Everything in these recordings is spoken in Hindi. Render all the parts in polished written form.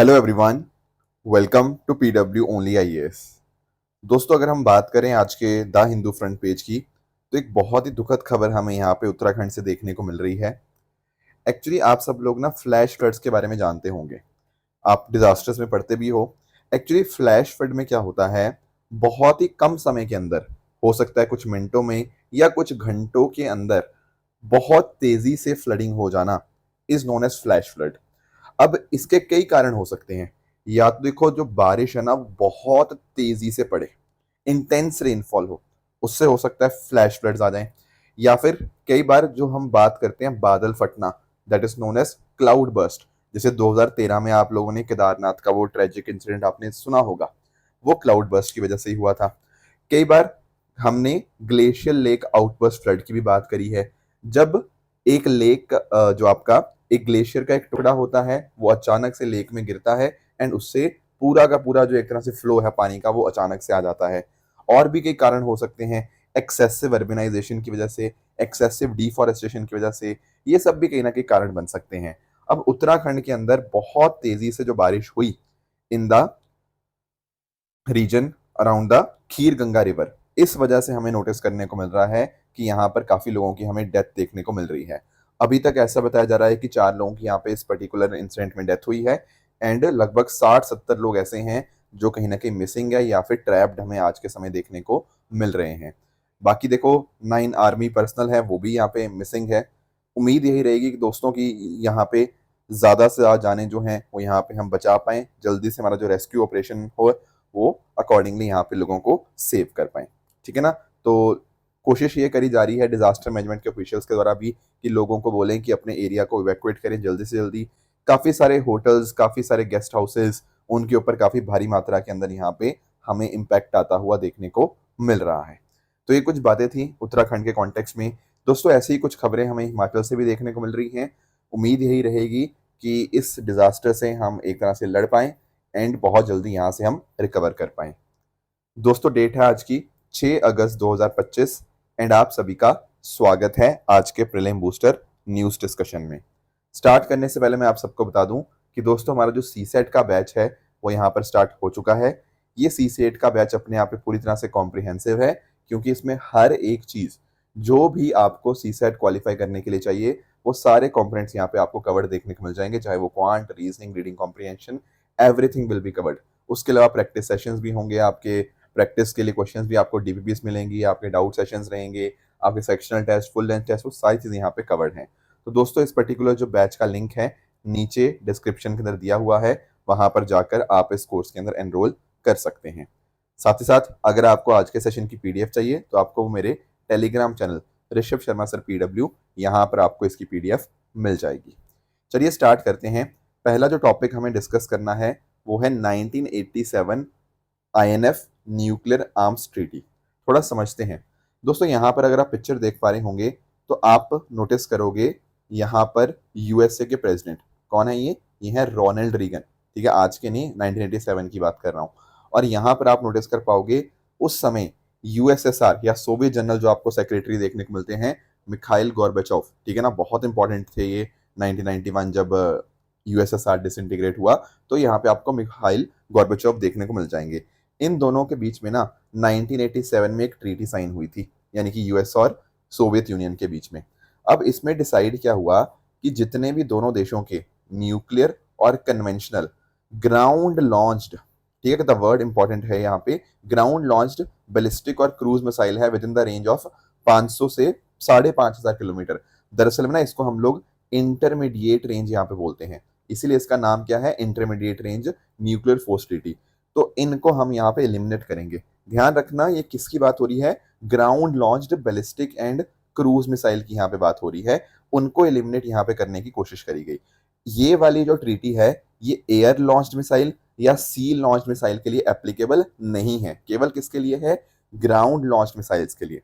Hello everyone, welcome to PW only IAS. दोस्तों, अगर हम बात करें आज के द हिंदू फ्रंट पेज की, तो एक बहुत ही दुखद खबर हमें यहाँ पे उत्तराखंड से देखने को मिल रही है। एक्चुअली आप सब लोग ना फ्लैश फ्लड्स के बारे में जानते होंगे, आप डिजास्टर्स में पढ़ते भी हो। एक्चुअली फ्लैश फ्लड में क्या होता है, बहुत ही कम समय के अंदर, हो सकता है कुछ मिनटों में या कुछ घंटों के अंदर, बहुत तेजी से फ्लडिंग हो जाना is known as flash flood. अब इसके कई कारण हो सकते हैं। या तो देखो, जो बारिश है ना बहुत तेजी से पड़े, इंटेंस रेनफॉल हो, उससे हो सकता है फ्लैश फ्लड्स आ जाएं। या फिर कई बार जो हम बात करते हैं बादल फटना, that is known as cloud burst. जैसे 2013 में आप लोगों ने केदारनाथ का वो ट्रेजिक इंसिडेंट आपने सुना होगा, वो क्लाउड बर्स्ट की वजह से ही हुआ था। कई बार हमने ग्लेशियल लेक आउटबर्स्ट फ्लड की भी बात करी है। जब एक लेक, जो आपका एक ग्लेशियर का एक टुकड़ा होता है, वो अचानक से लेक में गिरता है एंड उससे पूरा का पूरा जो एक तरह से फ्लो है पानी का, वो अचानक से आ जाता है। और भी कई कारण हो सकते हैं, एक्सेसिव अर्बनाइजेशन की वजह से, एक्सेसिव डिफॉरेस्टेशन की वजह से, ये सब भी कहीं ना कहीं कारण बन सकते हैं। अब उत्तराखंड के अंदर बहुत तेजी से जो बारिश हुई in the region around the kheer Ganga river, इस वजह से हमें नोटिस करने को मिल रहा है कि यहाँ पर काफी लोगों की हमें डेथ देखने को मिल रही है। अभी तक ऐसा बताया जा रहा है कि 4 लोगों की यहाँ पे इस पर्टिकुलर इंसिडेंट में डेथ हुई है एंड लगभग 60-70 लोग ऐसे हैं जो कहीं ना कहीं मिसिंग है या फिर ट्रैप्ड हमें आज के समय देखने को मिल रहे हैं। बाकी देखो, 9 आर्मी पर्सनल है वो भी यहाँ पे मिसिंग है। उम्मीद यही रहेगी कि दोस्तों की यहाँ पे ज्यादा से ज्यादा जाने जो हैं वो यहाँ पे हम बचा पाएं, जल्दी से हमारा जो रेस्क्यू ऑपरेशन हो वो अकॉर्डिंगली यहाँ पे लोगों को सेव कर पाए। ठीक है ना। तो कोशिश ये करी जा रही है डिजास्टर मैनेजमेंट के ऑफिशियल्स के द्वारा भी कि लोगों को बोलें कि अपने एरिया को इवैक्यूएट करें जल्दी से जल्दी। काफी सारे होटल्स, काफी सारे गेस्ट हाउसेज, उनके ऊपर काफी भारी मात्रा के अंदर यहाँ पे हमें इम्पैक्ट आता हुआ देखने को मिल रहा है। तो ये कुछ बातें थी उत्तराखंड के कॉन्टेक्स्ट में। दोस्तों, ऐसी ही कुछ खबरें हमें हिमाचल से भी देखने को मिल रही हैं। उम्मीद यही रहेगी कि इस डिजास्टर से हम एक तरह से लड़ पाएं एंड बहुत जल्दी यहाँ से हम रिकवर कर पाएं। दोस्तों, डेट है आज की 6 अगस्त 2025 एंड आप सभी का स्वागत है आज के प्रीलिम बूस्टर न्यूज डिस्कशन में। स्टार्ट करने से पहले मैं आप सबको बता दूं कि दोस्तों, हमारा जो सी सेट का बैच है वो यहाँ पर स्टार्ट हो चुका है। ये सी सेट का बैच अपने आप में पूरी तरह से कॉम्प्रिहेंसिव है, क्योंकि इसमें हर एक चीज जो भी आपको सी सेट क्वालिफाई करने के लिए चाहिए, वो सारे कॉम्पोनेंट्स यहाँ पे आपको कवर्ड देखने को मिल जाएंगे, चाहे वो quant, reasoning, reading comprehension, everything will be covered. उसके अलावा प्रैक्टिस सेशंस भी होंगे आपके, प्रैक्टिस के लिए क्वेश्चंस भी आपको डीपीपीस मिलेंगी, आपके डाउट सेशंस रहेंगे, आपके sectional test, full length test, वो सारी चीजें यहाँ पे कवर्ड हैं। तो दोस्तों, इस पर्टिकुलर जो बैच का लिंक है नीचे डिस्क्रिप्शन के अंदर दिया हुआ है, वहां पर जाकर आप इस कोर्स के अंदर एनरोल कर सकते हैं। साथ ही साथ अगर आपको आज के सेशन की पीडीएफ चाहिए तो आपको मेरे Telegram channel Rishabh Sharma sir PW, यहाँ पर आपको इसकी पीडीएफ मिल जाएगी। चलिए स्टार्ट करते हैं। पहला जो टॉपिक हमें डिस्कस करना है वो है 1987 आईएनएफ न्यूक्लियर आर्म्स ट्रीटी। थोड़ा समझते हैं। दोस्तों, यहाँ पर अगर आप पिक्चर देख पा रहे होंगे तो आप नोटिस करोगे यहाँ पर यूएसए के प्रेसिडेंट कौन है, ये है रोनाल्ड रीगन। ठीक है, आज के नहीं, 1987 की बात कर रहा हूँ। और यहाँ पर आप नोटिस कर पाओगे उस समय यूएसएसआर या सोवियत जनरल जो आपको सेक्रेटरी देखने को मिलते हैं, मिखाइल गोर्बाचोव। ठीक है ना, बहुत इंपॉर्टेंट थे ये 1991 जब यूएसएसआर डिसइंटीग्रेट हुआ, तो यहाँ पे आपको मिखाइल गोर्बाचोव देखने को मिल जाएंगे। इन दोनों के बीच में ना 1987 में एक ट्रीटी साइन हुई थी, यानी कि यूएस और सोवियत यूनियन के बीच में। अब इसमें डिसाइड क्या हुआ कि जितने भी दोनों देशों के न्यूक्लियर और कन्वेंशनल ग्राउंड लॉन्च्ड, ठीक है, द वर्ड इंपॉर्टेंट है यहाँ पे, ग्राउंड लॉन्च्ड बैलिस्टिक और क्रूज मिसाइल है with in the range of 500 से 5,500 किलोमीटर। दरअसल में ना इसको हम लोग इंटरमीडिएट रेंज यहाँ पे बोलते हैं, इसीलिए इसका नाम क्या है, intermediate range nuclear force treaty. तो इनको हम यहाँ पे एलिमिनेट करेंगे। ध्यान रखना, ये किसकी बात हो रही है, ground launched ballistic and cruise missile की यहाँ पे बात हो रही है। उनको एलिमिनेट यहाँ पे करने की कोशिश करी गई। ये वाली जो ट्रीटी है ये एयर लॉन्च्ड मिसाइल या सी लॉन्च मिसाइल के लिए एप्लीकेबल नहीं है, केवल किसके लिए है, ग्राउंड लॉन्च मिसाइल्स के लिए।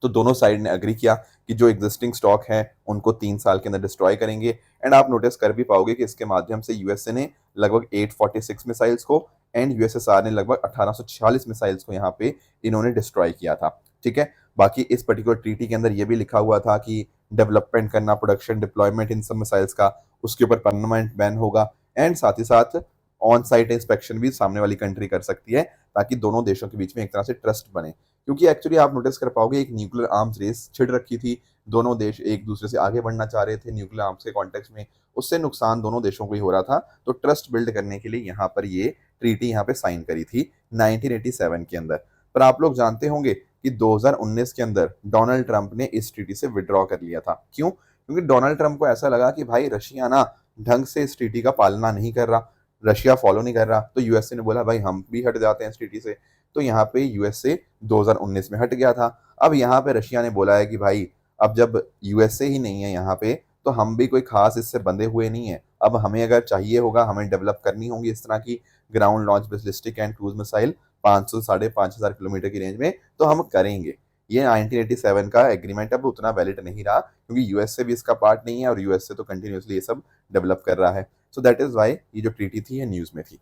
तो दोनों साइड ने अग्री किया कि जो एग्जिस्टिंग स्टॉक है उनको 3 साल के अंदर डिस्ट्रॉय करेंगे। एंड आप नोटिस कर भी पाओगे कि इसके माध्यम से यूएसए ने लगभग 846 मिसाइल्स को एंड यूएसएसआर ने लगभग 1846 मिसाइल्स को यहाँ पे इन्होंने डिस्ट्रॉय किया था। ठीक है, बाकी इस पर्टिकुलर ट्रीटी के अंदर ये भी लिखा हुआ था कि डेवलपमेंट करना, प्रोडक्शन, डिप्लॉयमेंट इन सब मिसाइल्स का, उसके ऊपर परमानेंट बैन होगा। एंड साथ ही साथ ऑन साइट इंस्पेक्शन भी सामने वाली कंट्री कर सकती है, ताकि दोनों देशों के बीच में एक तरह से ट्रस्ट बने। क्योंकि एक्चुअली आप नोटिस कर पाओगे एक न्यूक्लियर आर्म्स रेस छिड़ रखी थी, दोनों देश एक दूसरे से आगे बढ़ना चाह रहे थे न्यूक्लियर आर्म्स के कॉन्टेक्स्ट में, उससे नुकसान दोनों देशों को ही हो रहा था। तो ट्रस्ट बिल्ड करने के लिए यहाँ पर ये ट्रीटी यहाँ पे साइन करी थी 1987 के अंदर। पर आप लोग जानते होंगे कि 2019 के अंदर डोनाल्ड ट्रंप ने इस ट्रीटी से विड्रॉ कर लिया था। क्यों? क्योंकि डोनाल्ड ट्रंप को ऐसा लगा कि भाई रशिया ना ढंग से इस ट्रीटी का पालना नहीं कर रहा, रशिया फॉलो नहीं कर रहा, तो यूएसए ने बोला भाई हम भी हट जाते हैं इस ट्रीटी से। तो यहाँ पे यूएसए 2019 में हट गया था। अब यहाँ पे रशिया ने बोला है कि भाई अब जब यूएसए ही नहीं है यहाँ पे, तो हम भी कोई खास इससे बंधे हुए नहीं है। अब हमें अगर चाहिए होगा, हमें डेवलप करनी होगी इस तरह की ground launch ballistic and cruise missile 500 साढ़े 5,000 किलोमीटर की रेंज में, तो हम करेंगे। ये 1987 का एग्रीमेंट अब उतना वैलिड नहीं रहा, क्योंकि यूएसए भी इसका पार्ट नहीं है और यूएसए तो कंटिन्यूसली ये सब डेवलप कर रहा है। सो दैट इज वाई ये जो ट्रीटी थी ये न्यूज में थी।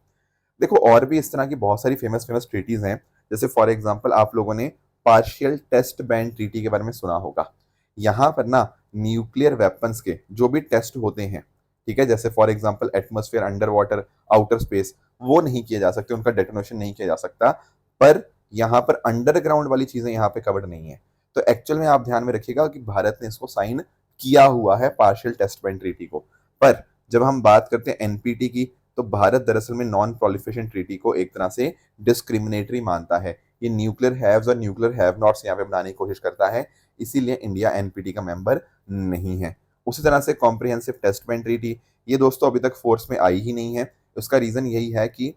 देखो और भी इस तरह की बहुत सारी फेमस फेमस ट्रीटीज हैं। जैसे फॉर एग्जांपल आप लोगों ने पार्शियल टेस्ट बैन ट्रीटी के बारे में सुना होगा। यहाँ पर ना न्यूक्लियर वेपन्स के जो भी टेस्ट होते हैं, ठीक है, जैसे for example atmosphere, under water, outer space, वो नहीं किए जा सकते, उनका डेटोनेशन नहीं किया जा सकता। पर यहाँ पर अंडरग्राउंड वाली चीजें यहाँ पे कवर्ड नहीं है। तो एक्चुअल में आप ध्यान में रखिएगा कि भारत ने इसको साइन किया हुआ है पार्शियल टेस्ट बैन ट्रीटी को। पर जब हम बात करते हैं एनपीटी की, तो भारत दरअसल में नॉन प्रोलिफरेशन ट्रीटी को एक तरह से डिस्क्रिमिनेटरी मानता है। ये न्यूक्लियर हैव्स और न्यूक्लियर हैव नॉट्स यहाँ पे बनाने की कोशिश करता है, इसीलिए इंडिया एनपीटी का मेंबर नहीं है। उसी तरह से कॉम्प्रिहेंसिव टेस्ट बैन ट्रीटी, ये दोस्तों अभी तक फोर्स में आई ही नहीं है। उसका रीजन यही है कि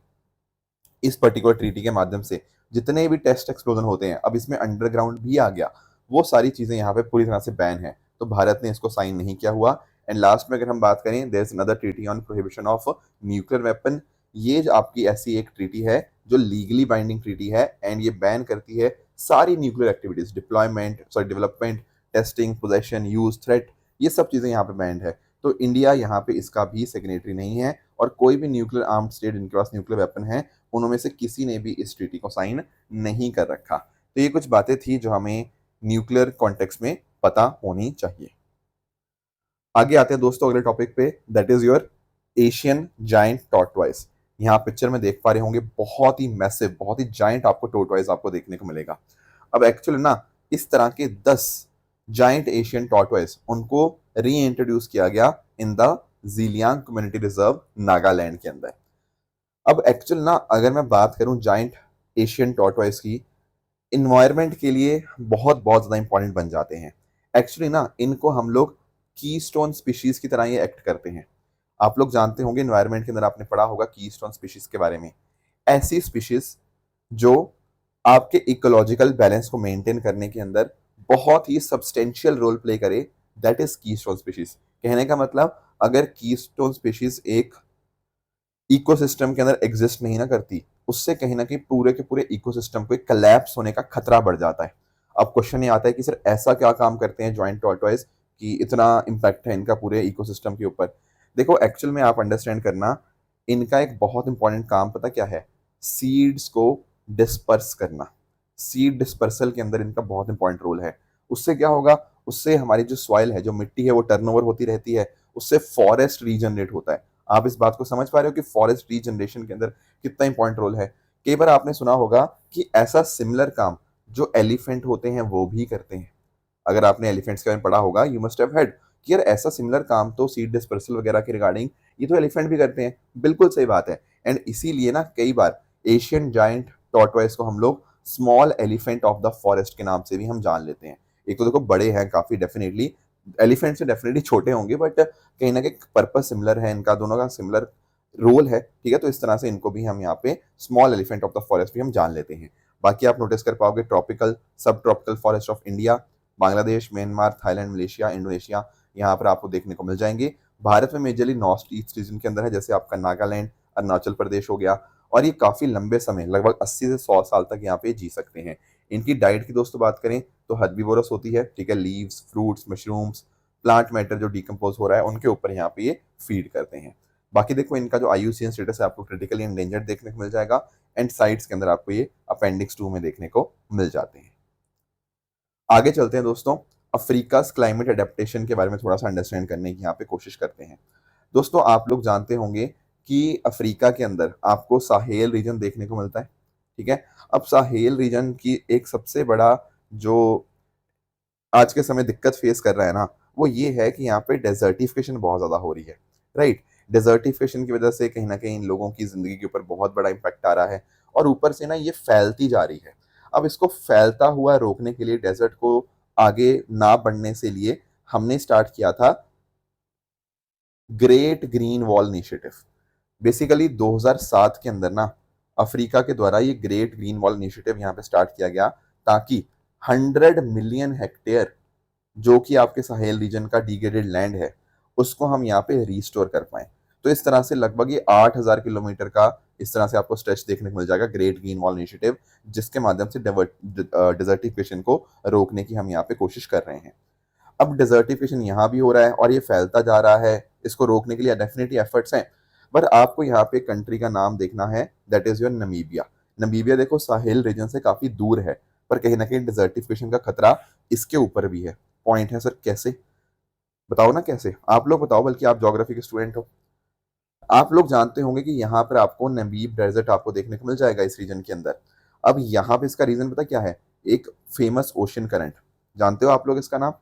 इस पर्टिकुलर ट्रीटी के माध्यम से जितने भी टेस्ट एक्सप्लोजन होते हैं, अब इसमें अंडरग्राउंड भी आ गया, वो सारी चीजें यहाँ पे पूरी तरह से बैन है। तो भारत ने इसको साइन नहीं किया हुआ। एंड लास्ट में अगर हम बात करें, there is another treaty on prohibition of nuclear weapon. ये जो आपकी ऐसी एक ट्रीटी है जो लीगली बाइंडिंग ट्रीटी है, एंड ये बैन करती है सारी nuclear activities, deployment, sorry development, testing, possession, use, threat, ये सब चीजें यहाँ पे बैंड है। तो इंडिया यहाँ पे इसका भी सिग्नेटरी नहीं है, और कोई भी न्यूक्लियर आर्म्ड स्टेट जिनके पास न्यूक्लियर वेपन है, उनमें से किसी ने भी इस ट्रीटी को साइन नहीं कर रखा। तो ये कुछ बातें थी जो हमें न्यूक्लियर कॉन्टेक्स्ट में पता होनी चाहिए। आगे आते हैं दोस्तों अगले टॉपिक पे, that is your Asian giant tortoise. यहाँ पिक्चर में देख पा रहे होंगे बहुत ही मैसिव, बहुत ही जायंट आपको टॉर्टवाइस आपको देखने को मिलेगा। अब एक्चुअली ना इस तरह के 10 जायंट एशियन टॉर्टवाइस उनको री इंट्रोड्यूस किया गया in the Zeliang community reserve Nagaland के अंदर। अब एक्चुअल ना अगर मैं बात करूं जाइंट एशियन टॉर्टवाइस की, इन्वायरमेंट के लिए बहुत बहुत ज़्यादा इंपॉर्टेंट बन जाते हैं। एक्चुअली ना इनको हम लोग कीस्टोन स्पीशीज की तरह ये एक्ट करते हैं। आप लोग जानते होंगे इन्वायरमेंट के अंदर आपने पढ़ा होगा कीस्टोन स्पीशीज के बारे में। ऐसी स्पीशीज जो आपके इकोलॉजिकल बैलेंस को मेंटेन करने के अंदर बहुत ही सब्सटेंशियल रोल प्ले करे, दैट इज कीस्टोन स्पीशीज। कहने का मतलब अगर कीस्टोन स्पीशीज एक इकोसिस्टम के अंदर एग्जिस्ट नहीं ना करती, उससे कहीं ना कहीं पूरे के पूरे इकोसिस्टम को एक कलैप्स होने का खतरा बढ़ जाता है। अब क्वेश्चन ये आता है कि सर ऐसा क्या काम करते हैं जॉइंट टॉर्टोइज कि इतना इम्पैक्ट है इनका पूरे इकोसिस्टम के ऊपर। देखो एक्चुअल में आप अंडरस्टैंड करना, इनका एक बहुत इंपॉर्टेंट काम पता क्या है, सीड्स को डिस्पर्स करना। सीड डिस्पर्सल के अंदर इनका बहुत इंपॉर्टेंट रोल है। उससे क्या होगा, उससे हमारी जो सॉइल है, जो मिट्टी है, वो टर्नओवर होती रहती है, उससे फॉरेस्ट रीजनरेट होता है। आप इस बात को समझ पा रहे हो कि फॉरेस्ट रीजनरेशन के अंदर कितना इंपॉर्टेंट रोल है। कई बार आपने सुना होगा कि ऐसा सिमिलर काम जो एलिफेंट होते हैं वो भी करते हैं। अगर आपने एलिफेंट्स के बारे में पढ़ा होगा, यू मस्ट हैव हेard कि यार ऐसा सिमिलर काम तो सीड डिस्पर्सल वगैरह के रिगार्डिंग ये तो एलिफेंट भी करते हैं। बिल्कुल सही बात है। एंड इसीलिए ना कई बार एशियन जायंट टॉर्टवाइस को हम लोग small elephant of the forest के नाम से भी हम जान लेते हैं। एक तो देखो बड़े हैं काफी, डेफिनेटली एलिफेंट से डेफिनेटली छोटे होंगे, बट कहीं ना कहीं पर्पज सिमिलर है इनका, दोनों का सिमिलर रोल है, ठीक है। तो इस तरह से इनको भी हम यहाँ पे small elephant of the forest भी हम जान लेते हैं। बाकी आप नोटिस कर पाओगे ट्रॉपिकल, सब tropical forest of India, Bangladesh, Myanmar, Thailand, Malaysia, Indonesia, यहाँ पर आपको देखने को मिल जाएंगे। भारत में मेजरली नॉर्थ ईस्ट रीजन के अंदर है, जैसे आपका नागालैंड, अरुणाचल प्रदेश हो गया, और ये काफी लंबे समय, लगभग 80 से 100 साल तक यहाँ पे जी सकते हैं। इनकी डाइट की दोस्तों बात करें तो हर्बीवोरस होती है, ठीक है। Leaves, fruits, mushrooms, plant matter जो डिकम्पोज हो रहा है उनके ऊपर यहाँ पे ये फीड करते हैं। बाकी देखो इनका जो आईयूसीएन स्टेटस है आपको क्रिटिकली एंडेंजर्ड देखने को मिल जाएगा, एंड साइट्स के अंदर आपको ये अपेंडिक्स 2 में देखने को मिल जाते हैं। आगे चलते हैं दोस्तों, अफ्रीका क्लाइमेट एडेप्टेशन के बारे में थोड़ा सा अंडरस्टैंड करने की यहाँ पे कोशिश करते हैं। दोस्तों आप लोग जानते होंगे कि अफ्रीका के अंदर आपको साहेल रीजन देखने को मिलता है। ठीक है। अब साहेल रीजन की एक सबसे बड़ा जो आज के समय दिक्कत फेस कर रहा है ना, वो ये है कि यहाँ पे डेजर्टिफिकेशन बहुत ज़्यादा हो रही है। राइट। डेजर्टिफिकेशन की वजह से कहीं ना कहीं इन लोगों की ज़िंदगी के ऊपर बहुत बड़ा इम्पैक्ट आ रहा है, और ऊपर से ना ये फैलती जा रही है। अब इसको फैलता हुआ रोकने के लिए, डेजर्ट को आगे ना बढ़ने से लिए, हमने स्टार्ट किया था great green wall initiative. Basically 2007 के अंदर ना अफ्रीका के द्वारा ये ग्रेट ग्रीन वॉल इनिशिएटिव यहाँ पे स्टार्ट किया गया, ताकि 100 मिलियन हेक्टेयर जो कि आपके साहेल रीजन का डिग्रेडेड लैंड है, उसको हम यहाँ पे रिस्टोर कर पाए। तो इस तरह से लगभग ये 8,000 किलोमीटर का इस तरह से आपको स्ट्रेच देखने को मिल जाएगा ग्रेट ग्रीन वॉल इनिशिएटिव, जिसके माध्यम से डिजर्टिफिकेशन को रोकने की हम यहाँ पे कोशिश कर रहे हैं। अब डिजर्टिफिकेशन यहाँ भी हो रहा है और ये फैलता जा रहा है, इसको रोकने के लिए डेफिनेटली एफर्ट्स हैं। पर आपको यहाँ पे कंट्री का नाम देखना है, that is your Namibia. Namibia देखो साहिल रीजन से काफी दूर है, पर कहीं ना कहीं डिजर्टिफिकेशन का खतरा इसके ऊपर भी है। पॉइंट है सर, कैसे? बताओ ना कैसे, आप लोग बताओ, बल्कि आप ज्योग्राफी के स्टूडेंट हो। आप लोग जानते होंगे कि यहाँ पर आपको नमीब डेजर्ट आपको देखने को मिल जाएगा इस रीजन के अंदर। अब यहाँ पे इसका रीजन पता क्या है? एक फेमस ओशन करंट, जानते हो आप लोग इसका नाम?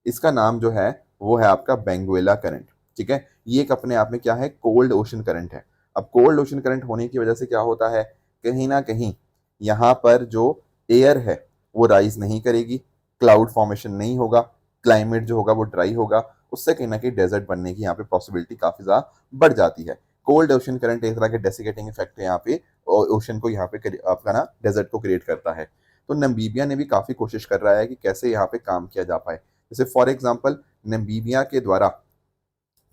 इसका नाम जो है वो है आपका बेंगुएला करंट। ठीक है। ये एक अपने आप में क्या है? कोल्ड ओशन करंट है। अब कोल्ड ओशन करंट होने की वजह से क्या होता है, कहीं ना कहीं यहाँ पर जो एयर है वो राइज नहीं करेगी, क्लाउड फॉर्मेशन नहीं होगा, क्लाइमेट जो होगा वो ड्राई होगा, उससे कहीं ना कहीं डेजर्ट बनने की यहाँ पे पॉसिबिलिटी काफी ज्यादा बढ़ जाती है। कोल्ड ओशन करंट एक तरह के डेसिकेटिंग इफेक्ट है यहाँ पे, ओशन को यहाँ पे आपका ना डेजर्ट को क्रिएट करता है। तो नमीबिया ने भी काफी कोशिश कर रहा है कि कैसे यहाँ पे काम किया जा पाए। जैसे फॉर एग्जांपल नमीबिया के द्वारा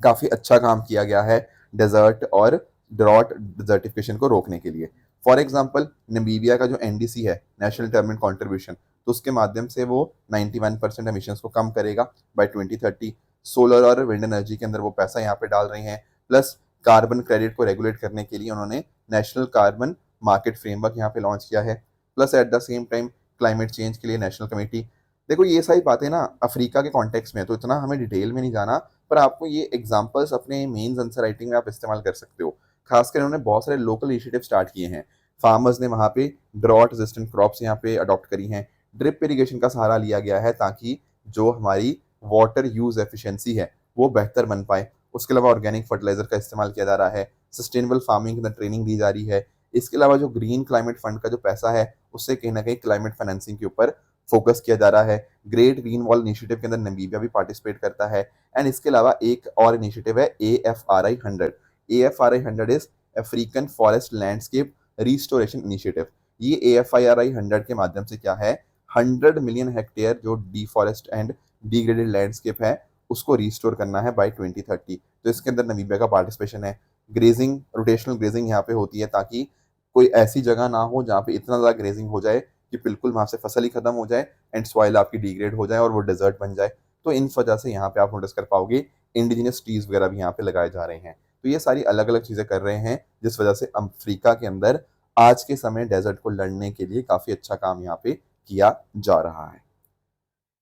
काफी अच्छा काम किया गया है डेजर्ट और ड्रॉट डिजर्टिफिकेशन को रोकने के लिए। फॉर एग्जांपल नमीबिया का जो एनडीसी है, नेशनल डिटरमिनेंट कंट्रीब्यूशन, तो उसके माध्यम से वो 91% एमिशंस को कम करेगा बाय 2030। सोलर और विंड एनर्जी के अंदर वो पैसा यहाँ पे डाल रहे हैं। प्लस कार्बन क्रेडिट को रेगुलेट करने के लिए उन्होंने नेशनल कार्बन मार्केट फ्रेमवर्क यहाँ पे लॉन्च किया है। Plus at the same time climate change के लिए नेशनल कमेटी। देखो ये सारी बातें ना अफ्रीका के कॉन्टेक्स्ट में है, तो इतना हमें डिटेल में नहीं जाना, पर आपको ये एग्जांपल्स अपने मेंस आंसर राइटिंग में आप इस्तेमाल कर सकते हो। खासकर उन्होंने बहुत सारे लोकल इनिशिएटिव स्टार्ट किए हैं। फार्मर्स ने वहाँ पे ड्रॉट रेजिस्टेंट क्रॉप्स यहाँ पे अडॉप्ट करी हैं। ड्रिप इरिगेशन का सहारा लिया गया है ताकि जो हमारी वाटर यूज एफिशिएंसी है वो बेहतर बन पाए। उसके अलावा ऑर्गेनिक फर्टिलाइजर का इस्तेमाल किया जा रहा है। सस्टेनेबल फार्मिंग की ट्रेनिंग दी जा रही है। इसके अलावा जो ग्रीन क्लाइमेट फंड का जो पैसा है, उससे कहीं ना कहीं क्लाइमेट फाइनेंसिंग के ऊपर फोकस किया जा रहा है। ग्रेट ग्रीन वॉल इनिशिएटिव के अंदर नमीबिया भी पार्टिसिपेट करता है। एंड इसके अलावा एक और इनिशिएटिव है AFRI 100। AFRI 100 is African forest landscape restoration initiative. ये AFRI 100 के माध्यम से क्या है, 100 मिलियन हेक्टेयर जो डिफॉरेस्ट एंड डिग्रेडेड लैंडस्केप है उसको रिस्टोर करना है बाय 2030। तो इसके अंदर नमीबिया का पार्टिसिपेशन है। ग्रेजिंग, रोटेशनल ग्रेजिंग यहाँ पे होती है ताकि कोई ऐसी जगह ना हो जहाँ पे इतना ज़्यादा ग्रेजिंग हो जाए कि बिल्कुल वहाँ से फसल ही खत्म हो जाए एंड सॉइल आपकी डिग्रेड हो जाए और वो डेजर्ट बन जाए। तो इन वजह से यहाँ पे आप नोटिस कर पाओगे इंडिजिनस ट्रीज वगैरह भी यहाँ पे लगाए जा रहे हैं। तो ये सारी अलग अलग चीज़ें कर रहे हैं, जिस वजह से अफ्रीका के अंदर आज के समय डेजर्ट को लड़ने के लिए काफ़ी अच्छा काम यहाँ पे किया जा रहा है।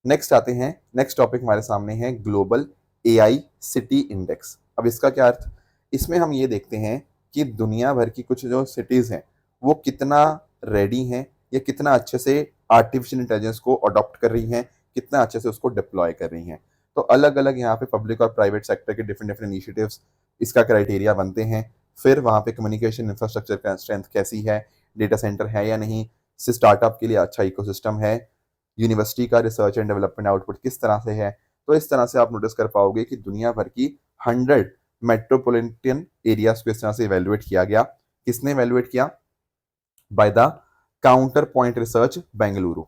नेक्स्ट आते हैं, नेक्स्ट टॉपिक हमारे सामने है ग्लोबल एआई सिटी इंडेक्स। अब इसका क्या अर्थ? इसमें हम ये देखते हैं कि दुनिया भर की कुछ जो सिटीज हैं वो कितना रेडी हैं या कितना अच्छे से आर्टिफिशियल इंटेलिजेंस को अडॉप्ट कर रही हैं, कितना अच्छे से उसको डिप्लॉय कर रही हैं। तो अलग अलग यहाँ पे पब्लिक और प्राइवेट सेक्टर के डिफरेंट डिफरेंट इनिशिएटिव्स इसका क्राइटेरिया बनते हैं। फिर वहाँ पे कम्युनिकेशन इंफ्रास्ट्रक्चर का स्ट्रेंथ कैसी है, डेटा सेंटर है या नहीं, स्टार्टअप के लिए अच्छा इकोसिस्टम है, यूनिवर्सिटी का रिसर्च एंड डेवलपमेंट आउटपुट किस तरह से है। तो इस तरह से आप नोटिस कर पाओगे कि दुनिया भर की 100 मेट्रोपॉलिटन एरियाज को इस तरह से इवेल्युएट किया गया। किसने इवेल्युएट किया? By the counter point research Bengaluru.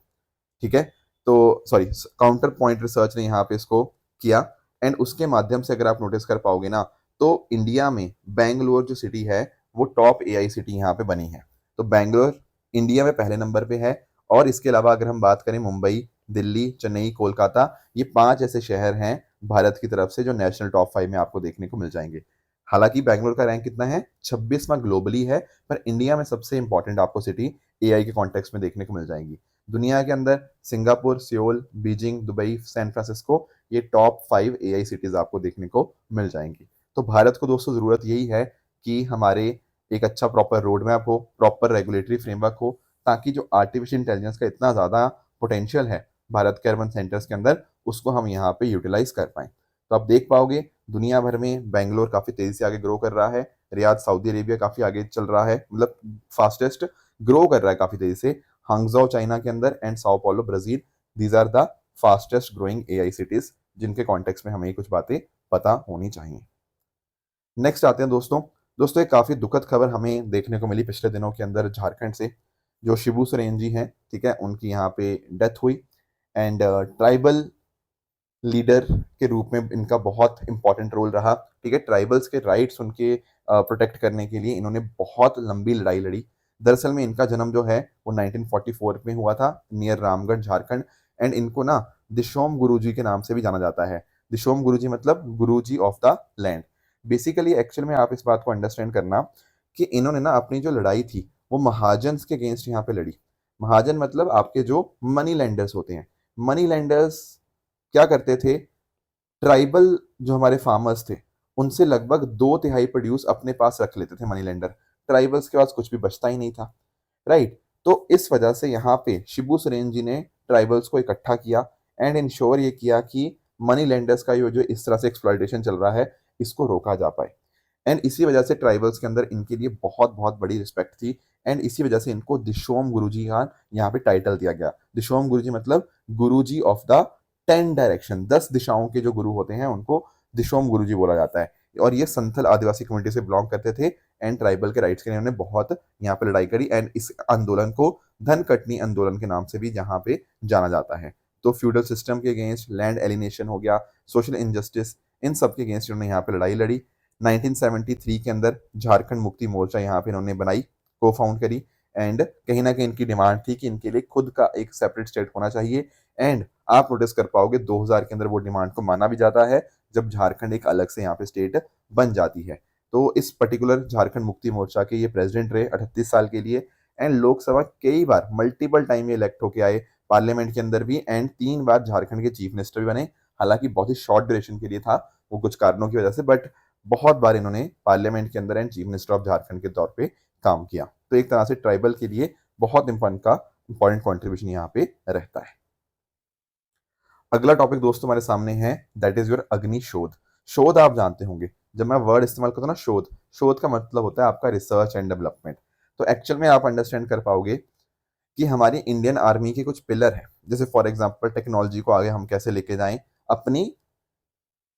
ठीक है। तो सॉरी, काउंटर पॉइंट रिसर्च ने यहाँ पे इसको किया। एंड उसके माध्यम से अगर आप नोटिस कर पाओगे ना, तो इंडिया में बेंगलोर जो सिटी है वो टॉप एआई सिटी यहाँ पे बनी है। तो बेंगलोर इंडिया में पहले नंबर पे है। और इसके अलावा अगर हम बात करें मुंबई, दिल्ली, चेन्नई, कोलकाता, ये 5 ऐसे शहर हैं भारत की तरफ से जो नेशनल टॉप 5 में आपको देखने को मिल जाएंगे। हालांकि बेंगलोर का रैंक कितना है? 26वां ग्लोबली है, पर इंडिया में सबसे इंपॉर्टेंट आपको सिटी एआई के कॉन्टेक्स्ट में देखने को मिल जाएंगी। दुनिया के अंदर Singapore, Seoul, Beijing, Dubai, San Francisco, ये टॉप 5 एआई सिटीज आपको देखने को मिल जाएंगी। तो भारत को दोस्तों जरूरत यही है कि हमारे एक अच्छा प्रॉपर रोड मैप हो, प्रॉपर रेगुलेटरी फ्रेमवर्क हो, ताकि जो आर्टिफिशियल इंटेलिजेंस का इतना ज़्यादा पोटेंशियल है भारत के अर्बन सेंटर्स के अंदर, उसको हम यहाँ पे यूटिलाइज कर पाएँ। तो आप देख पाओगे दुनिया भर में बैंगलोर काफ़ी तेज़ी से आगे ग्रो कर रहा है, रियाद सऊदी अरेबिया काफ़ी आगे चल रहा है, मतलब फास्टेस्ट ग्रो कर रहा है काफ़ी तेज़ी से, हांगझोउ चाइना के अंदर and São Paulo Brazil, these are the fastest growing AI cities, जिनके कॉन्टेक्स्ट में हमें ये कुछ बातें पता होनी चाहिए। नेक्स्ट आते हैं दोस्तों। दोस्तों एक काफ़ी दुखद खबर हमें देखने को मिली पिछले दिनों के अंदर झारखंड से। जो शिबू सोरेन जी हैं, ठीक है, उनकी यहाँ पे डेथ हुई एंड ट्राइबल लीडर के रूप में इनका बहुत इंपॉर्टेंट रोल रहा, ठीक है। ट्राइबल्स के राइट्स उनके प्रोटेक्ट करने के लिए इन्होंने बहुत लंबी लड़ाई लड़ी। दरअसल में इनका जन्म जो है वो 1944 में हुआ था नियर रामगढ़ झारखंड, एंड इनको ना दिशोम गुरुजी के नाम से भी जाना जाता है। दिशोम गुरुजी मतलब Guruji of the land. Basically actual में आप इस बात को अंडरस्टैंड करना कि इन्होंने ना अपनी जो लड़ाई थी वो महाजन्स के अगेंस्ट यहाँ पे लड़ी। महाजन मतलब आपके जो मनी लेंडर्स होते हैं। मनी लेंडर्स क्या करते थे, ट्राइबल जो हमारे फार्मर्स थे उनसे लगभग 2/3 प्रोड्यूस अपने पास रख लेते थे मनी लेंडर। ट्राइबल्स के पास कुछ भी बचता ही नहीं था, राइट। तो इस वजह से यहाँ पे शिबू सोरेन जी ने ट्राइबल्स को इकट्ठा किया एंड इंश्योर ये किया कि मनी लेंडर्स का ये जो इस तरह से एक्सप्लॉयटेशन चल रहा है इसको रोका जा पाए। एंड इसी वजह से ट्राइबल्स के अंदर इनके लिए बहुत बहुत बड़ी रिस्पेक्ट थी, एंड इसी वजह से इनको दिशोम गुरुजी का यहाँ पे टाइटल दिया गया। दिशोम गुरुजी मतलब गुरुजी ऑफ द 10 डायरेक्शन, 10 दिशाओं के जो गुरु होते हैं उनको दिशोम गुरुजी बोला जाता है। और ये संथल आदिवासी कम्युनिटी से बिलोंग करते थे एंड ट्राइबल के राइट्स के लिए उन्होंने बहुत यहाँ पे लड़ाई करी, एंड इस आंदोलन को धनकटनी आंदोलन के नाम से भी यहाँ पे जाना जाता है। तो फ्यूडल सिस्टम के अगेंस्ट, लैंड एलिनेशन हो गया, सोशल इनजस्टिस, इन सब के अगेंस्ट उन्होंने यहाँ पे लड़ाई लड़ी। 1973 के अंदर झारखंड मुक्ति मोर्चा यहाँ पे इन्होंने बनाई, को फाउंड करी, एंड कहीं ना कहीं इनकी डिमांड थी कि इनके लिए खुद का एक सेपरेट स्टेट होना चाहिए। एंड आप नोटिस कर पाओगे 2000 के अंदर वो डिमांड को माना भी जाता है जब झारखंड एक अलग से यहाँ पे स्टेट बन जाती है। तो इस पर्टिकुलर झारखंड मुक्ति मोर्चा के ये प्रेसिडेंट रहे 38 साल के लिए, एंड लोकसभा कई बार मल्टीपल टाइम ये इलेक्ट होके आए, पार्लियामेंट के अंदर भी, एंड 3 बार झारखंड के चीफ मिनिस्टर भी बने। हालांकि बहुत ही शॉर्ट ड्यूरेशन के लिए था वो कुछ कारणों की वजह से, बट बहुत बार इन्होंने पार्लियामेंट के अंदर and chief minister of Jharkhand के तौर पे काम किया। तो एक तरह से ट्राइबल के लिए बहुत इंपॉर्टेंट कॉन्ट्रीब्यूशन यहाँ पे रहता है। अगला टॉपिक दोस्तों हमारे सामने है, दैट इज योर अग्नि शोध। शोध आप जानते होंगे, जब मैं वर्ड इस्तेमाल करता हूँ ना शोध, शोध का मतलब होता है आपका रिसर्च एंड डेवलपमेंट। तो एक्चुअल में आप अंडरस्टैंड कर पाओगे कि हमारी इंडियन आर्मी के कुछ पिलर हैं, जैसे फॉर एग्जांपल टेक्नोलॉजी को आगे हम कैसे लेके जाएं, अपनी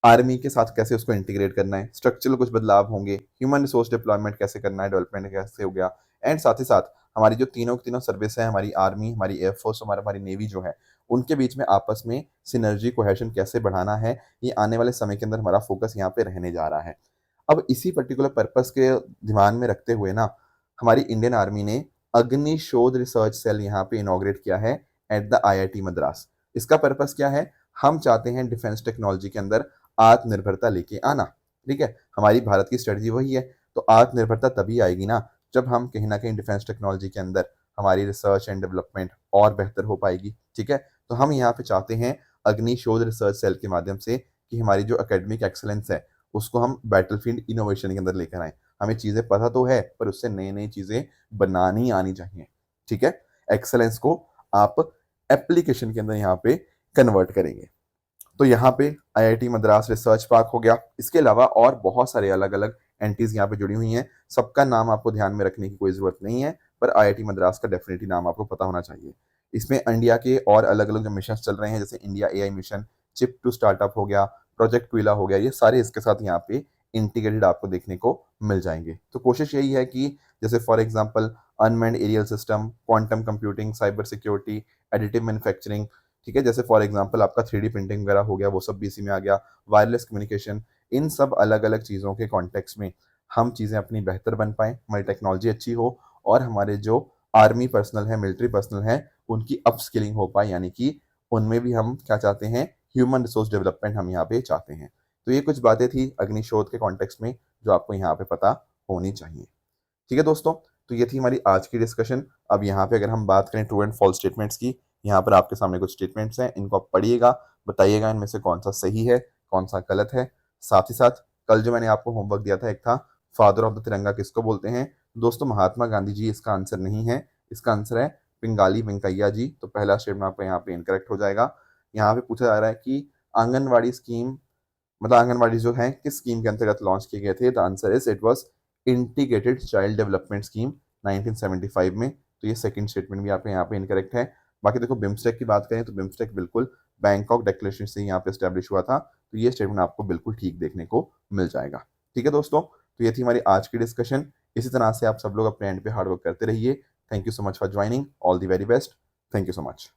आर्मी के साथ कैसे उसको इंटीग्रेट करना है, स्ट्रक्चरल कुछ बदलाव होंगे, ह्यूमन रिसोर्स डिप्लॉयमेंट कैसे करना है, डेवलपमेंट कैसे हो गया, एंड साथ ही साथ हमारी जो तीनों की तीनों सर्विस है, हमारी आर्मी, हमारी एयरफोर्स, हमारी नेवी जो है, उनके बीच में आपस में सिनर्जी कोहेशन कैसे बढ़ाना है, ये आने वाले समय के अंदर हमारा फोकस यहाँ पे रहने जा रहा है। अब इसी पर्टिकुलर पर्पस के ध्यान में रखते हुए ना हमारी इंडियन आर्मी ने अग्नि शोध रिसर्च सेल यहाँ पे इनॉग्रेट किया है एट द आईआईटी मद्रास। इसका पर्पस क्या है, हम चाहते हैं डिफेंस टेक्नोलॉजी के अंदर आत्मनिर्भरता लेके आना, ठीक है। हमारी भारत की स्ट्रेटजी वही है। तो आत्मनिर्भरता तभी आएगी ना जब हम कहीं ना कहीं डिफेंस टेक्नोलॉजी के अंदर हमारी रिसर्च एंड डेवलपमेंट और बेहतर हो पाएगी, ठीक है। तो हम यहाँ पे चाहते हैं अग्नि शोध रिसर्च सेल के माध्यम से कि हमारी जो एकेडमिक एक्सेलेंस है उसको हम बैटलफील्ड इनोवेशन के अंदर लेकर आए। हमें चीज़ें पता तो है पर उससे नई नई चीज़ें बनानी आनी चाहिए, ठीक है। एक्सेलेंस को आप एप्लीकेशन के अंदर यहाँ पे कन्वर्ट करेंगे। तो यहाँ पे आईआईटी मद्रास रिसर्च पार्क हो गया, इसके अलावा और बहुत सारे अलग अलग एंटिटीज यहाँ पे जुड़ी हुई हैं। सबका नाम आपको ध्यान में रखने की कोई जरूरत नहीं है, पर आईआईटी मद्रास का डेफिनेटली नाम आपको पता होना चाहिए। इसमें इंडिया के और अलग अलग जो मिशन चल रहे हैं, जैसे India AI mission, chip to startup हो गया, प्रोजेक्ट क्विला हो गया, ये सारे इसके साथ यहाँ पे इंटीग्रेटेड आपको देखने को मिल जाएंगे। तो कोशिश यही है कि जैसे for example unmanned aerial system, quantum computing, cyber security, additive manufacturing, ठीक है, जैसे फॉर एग्जांपल आपका 3D प्रिंटिंग वगैरह हो गया, वो सब भी इसी में आ गया, वायरलेस कम्युनिकेशन, इन सब अलग अलग चीज़ों के कॉन्टेक्स्ट में हम चीज़ें अपनी बेहतर बन पाएँ, हमारी टेक्नोलॉजी अच्छी हो और हमारे जो आर्मी पर्सनल है, मिलिट्री पर्सनल है, उनकी अपस्किलिंग हो पाए, यानी कि उनमें भी हम क्या चाहते हैं, ह्यूमन रिसोर्स डेवलपमेंट हम यहाँ पे चाहते हैं। तो ये कुछ बातें थी अग्निशोध के कॉन्टेक्स्ट में जो आपको यहाँ पे पता होनी चाहिए, ठीक है दोस्तों। तो ये थी हमारी आज की डिस्कशन। अब यहाँ पे अगर हम बात करें ट्रू एंड फॉल्स स्टेटमेंट्स की, यहाँ पर आपके सामने कुछ स्टेटमेंट्स हैं, इनको आप पढ़िएगा, बताइएगा इनमें से कौन सा सही है, कौन सा गलत है। साथ ही साथ कल जो मैंने आपको होमवर्क दिया था, एक था फादर ऑफ द तिरंगा किसको बोलते हैं? दोस्तों महात्मा गांधी जी इसका आंसर नहीं है, इसका आंसर है पिंगाली वेंकैया जी। तो पहला स्टेटमेंट आपका यहाँ पे इनकरेक्ट हो जाएगा। यहाँ पे पूछा जा रहा है कि आंगनवाड़ी स्कीम, मतलब आंगनवाड़ी जो है किस स्कीम के अंतर्गत लॉन्च किए गए थे? The answer is it was integrated child development scheme 1975 में। तो ये सेकंड स्टेटमेंट भी आपके यहाँ पे इनकरेक्ट है। बाकी देखो बिम्स्टेक की बात करें तो बिम्स्टेक बिल्कुल बैंकॉक डिक्लेरेशन से यहाँ पे स्टैब्लिश हुआ था, तो ये स्टेटमेंट आपको बिल्कुल ठीक देखने को मिल जाएगा। ठीक है दोस्तों, तो ये थी हमारी आज की डिस्कशन। इसी तरह से आप सब लोग अपने एंड पे हार्ड वर्क करते रहिए। Thank you so much for joining, all the very best, thank you so much.